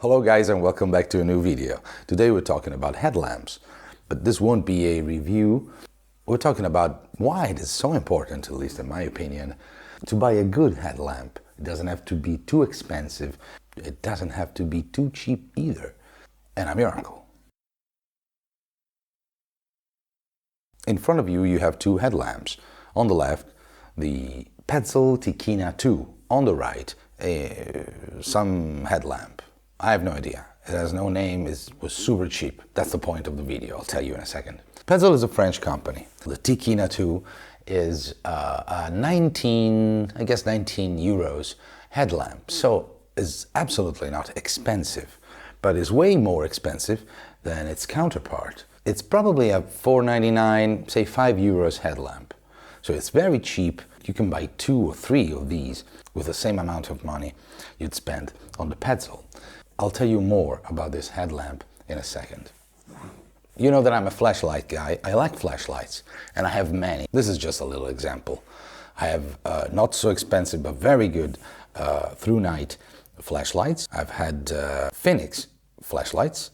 Hello guys and welcome back to a new video. Today we're talking about headlamps, but this won't be a review. We're talking about why it is so important, at least in my opinion, to buy a good headlamp. It doesn't have to be too expensive. It doesn't have to be too cheap either. And I'm your uncle. In front of you, you have two headlamps. On the left, the PETZL TIKKINA 2. On the right, some headlamp. I have no idea. It has no name. It was super cheap. That's the point of the video. I'll tell you in a second. PETZL is a French company. The TIKKINA 2 is a 19 euros headlamp. So it's absolutely not expensive, but it's way more expensive than its counterpart. It's probably a 4.99, say 5 euros headlamp. So it's very cheap. You can buy 2 or 3 of these with the same amount of money you'd spend on the PETZL. I'll tell you more about this headlamp in a second. You know that I'm a flashlight guy. I like flashlights, and I have many. This is just a little example. I have not so expensive but very good through night flashlights. I've had Phoenix flashlights.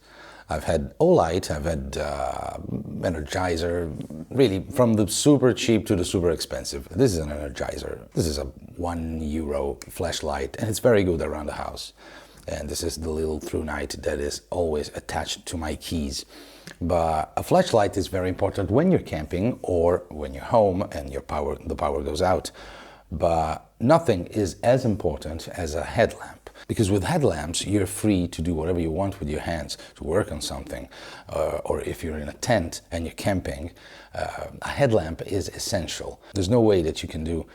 I've had Olight, I've had Energizer, really from the super cheap to the super expensive. This is an Energizer. This is a 1 euro flashlight, and it's very good around the house. And this is the little through night that is always attached to my keys. But a flashlight is very important when you're camping or when you're home and the power goes out. But nothing is as important as a headlamp. Because with headlamps, you're free to do whatever you want with your hands, to work on something. Or if you're in a tent and you're camping, a headlamp is essential. There's no way that you can do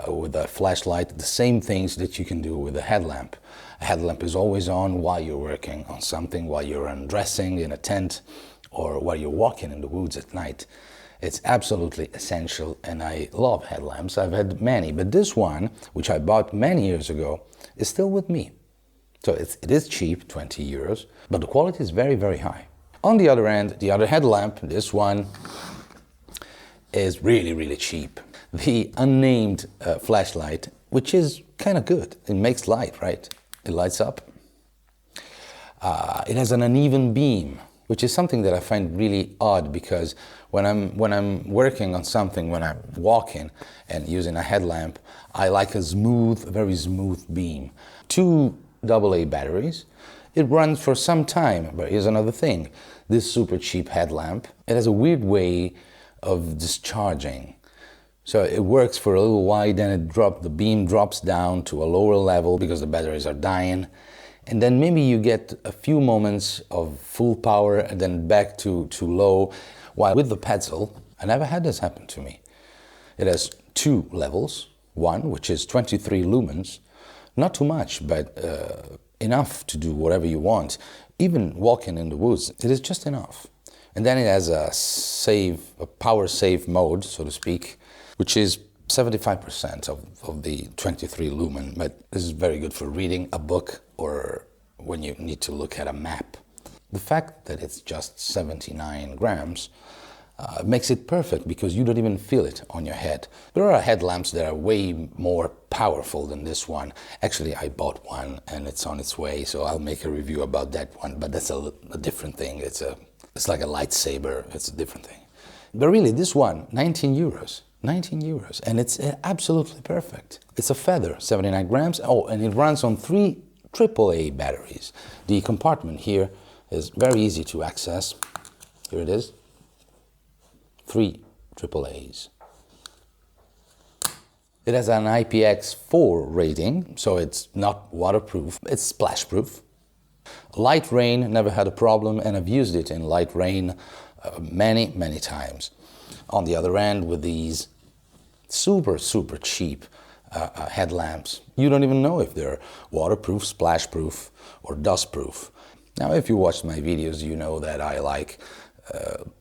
with a flashlight the same things that you can do with a headlamp. A headlamp is always on while you're working on something, while you're undressing in a tent, or while you're walking in the woods at night. It's absolutely essential, and I love headlamps. I've had many, but this one, which I bought many years ago, is still with me. So it is cheap, 20 euros, but the quality is very, very high. On the other end, the other headlamp, this one, is really, really cheap. The unnamed flashlight, which is kind of good. It makes light, right? It lights up. It has an uneven beam, which is something that I find really odd, because when I'm working on something, when I'm walking and using a headlamp, I like a very smooth beam. 2 AA batteries. It runs for some time, but here's another thing. This super cheap headlamp, it has a weird way of discharging. So it works for a little while, then the beam drops down to a lower level because the batteries are dying. And then maybe you get a few moments of full power and then back to low. While with the PETZL, I never had this happen to me. It has 2 levels. One, which is 23 lumens. Not too much, but enough to do whatever you want. Even walking in the woods, it is just enough. And then it has a power save mode, so to speak, which is 75% of the 23 lumen, but this is very good for reading a book or when you need to look at a map. The fact that it's just 79 grams makes it perfect because you don't even feel it on your head. There are headlamps that are way more powerful than this one. Actually, I bought one and it's on its way, so I'll make a review about that one, but that's a different thing. It's like a lightsaber, it's a different thing. But really, this one, 19 euros. 19 euros, and it's absolutely perfect. It's a feather, 79 grams. Oh, and it runs on 3 AAA batteries. The compartment here is very easy to access. Here it is. 3 AAAs. It has an IPX4 rating, so it's not waterproof, it's splash proof. Light rain, never had a problem, and I've used it in light rain many, many times. On the other end, with these super cheap headlamps, you don't even know if they're waterproof, splash proof, or dust proof. Now, if you watch my videos, you know that I like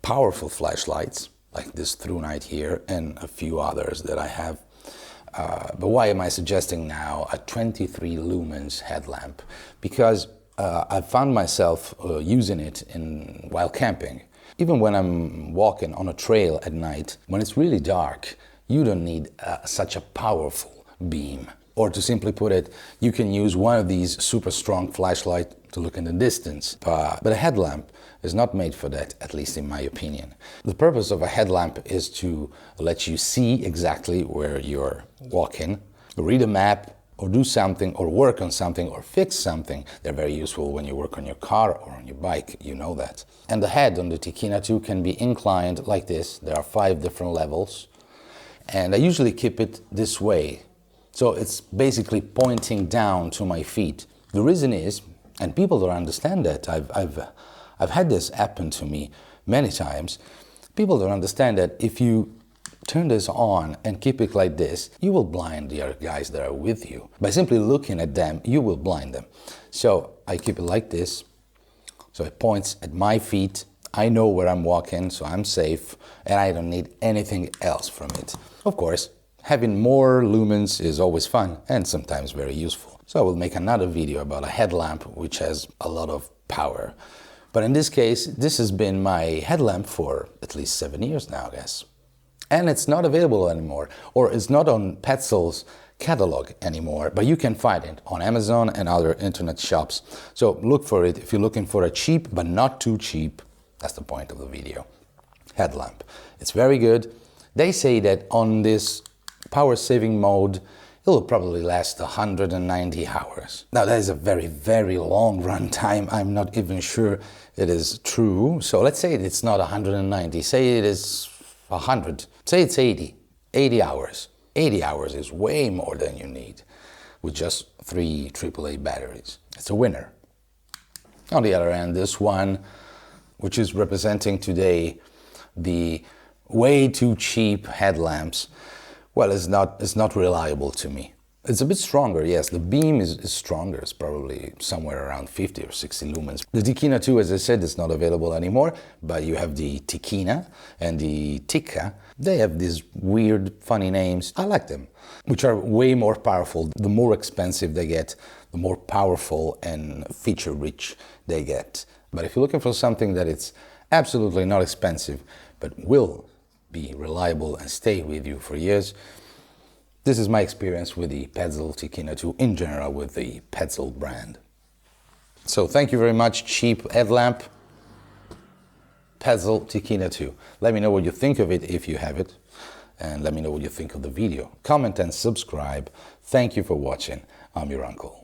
powerful flashlights, like this through night here, and a few others that I have. But why am I suggesting now a 23 lumens headlamp? Because I found myself using it while camping. Even when I'm walking on a trail at night, when it's really dark, you don't need such a powerful beam. Or to simply put it, you can use one of these super strong flashlights to look in the distance. But a headlamp is not made for that, at least in my opinion. The purpose of a headlamp is to let you see exactly where you're walking, read a map, or do something, or work on something, or fix something. They're very useful when you work on your car or on your bike, you know that. And the head on the Tikkina 2 can be inclined like this. There are 5 different levels. And I usually keep it this way. So it's basically pointing down to my feet. The reason is, and people don't understand that, I've had this happen to me many times, people don't understand that if you turn this on and keep it like this, you will blind the other guys that are with you. By simply looking at them, you will blind them. So I keep it like this, so it points at my feet. I know where I'm walking, so I'm safe, and I don't need anything else from it. Of course, having more lumens is always fun and sometimes very useful. So I will make another video about a headlamp which has a lot of power. But in this case, this has been my headlamp for at least 7 years now, I guess. And it's not available anymore, or it's not on PETZL's catalog anymore, but you can find it on Amazon and other internet shops. So look for it if you're looking for a cheap, but not too cheap, that's the point of the video, headlamp. It's very good. They say that on this power saving mode, it will probably last 190 hours. Now that is a very, very long run time. I'm not even sure it is true. So let's say it's not 190, say it is 100, say it's 80 hours. 80 hours is way more than you need with just 3 AAA batteries. It's a winner. On the other hand, this one, which is representing today the way too cheap headlamps, well, it's not reliable to me. It's a bit stronger, yes, the beam is stronger, it's probably somewhere around 50 or 60 lumens. The Tikkina 2, as I said, is not available anymore, but you have the Tikkina and the Tikka. They have these weird, funny names. I like them, which are way more powerful. The more expensive they get, the more powerful and feature-rich they get. But if you're looking for something that it's absolutely not expensive, but will be reliable and stay with you for years, this is my experience with the PETZL TIKKINA 2, in general with the PETZL brand. So thank you very much, cheap headlamp, PETZL TIKKINA 2. Let me know what you think of it if you have it, and let me know what you think of the video. Comment and subscribe. Thank you for watching. I'm your uncle.